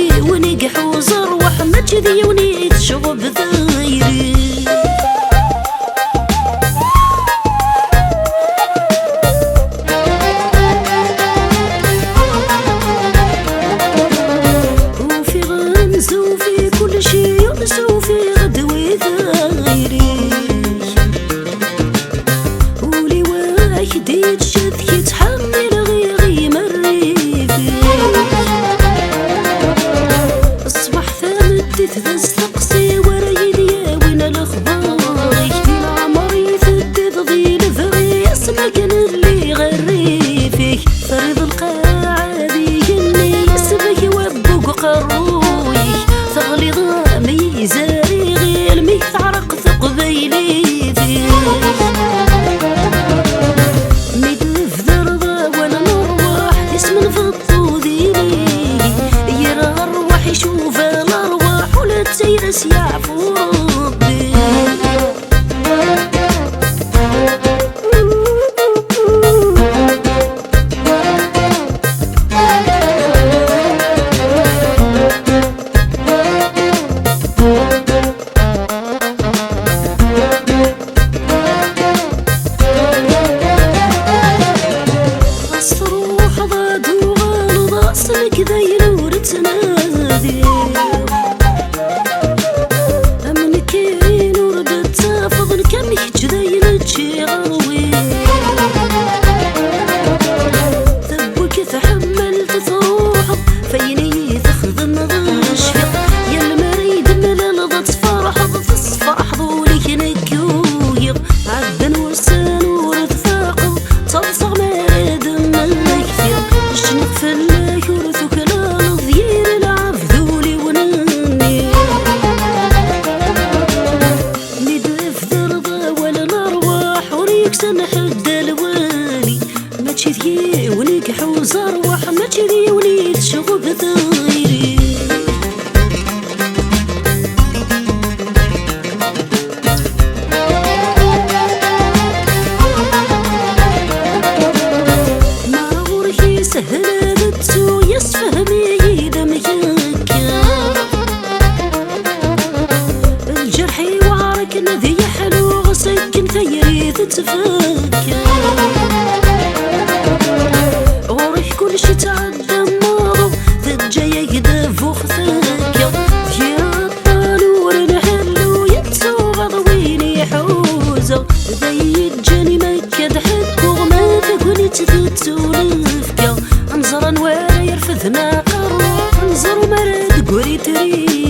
كذي ونقح وزروح ما كذي ونيت شغب ذايري وفي غمز وفي كل شي يونس وفي غدوي ذايري ولي واحد يتشذ يتحمل غيغي مري تثبت تقصي ورايد يا وين الاخبار يكفي العمر يثبت ضغي لفغي اسمك اللي غري فيك فريض القاعدي يني اسمك وابوك قروي ثغلي ضامي زاري غير ميت عرق ثقبيلي فيك ميت في ذرضة ولا نروح اسم نفضو ذيني يرى الروح يشوف سيرس يعفو ربي الصروح ضاد وغالض اصلك ذيل ورتنادي كم يجري نجي غروي ذبك تحملت تروح فيني تخدم غشفق يا المريد مللضت فرح تصفح ضولك نكويق عدن ورسان ورثاقل تصغ مريد ملكثير شنق فلاك ورثك لا ضير العف ذولي ونني سنحد الوالي ما تشذي ونقح وزروح ما تشذي ونيت شغب ثغيري ما غورك سهل بتسو يسفهمي يدمك الجرحي وعرك نذي حلو غسك ثيري تتفكر غورك كل شي تعدى ماضو ذجايا يدف وخثكر يا الطالور نحلو يتسو غضويني حوزة ذي الجاني مكد حك وغما تكوني تثتو نفكر انظر انوار يرفثنا قروح انظر مرد قوري تريد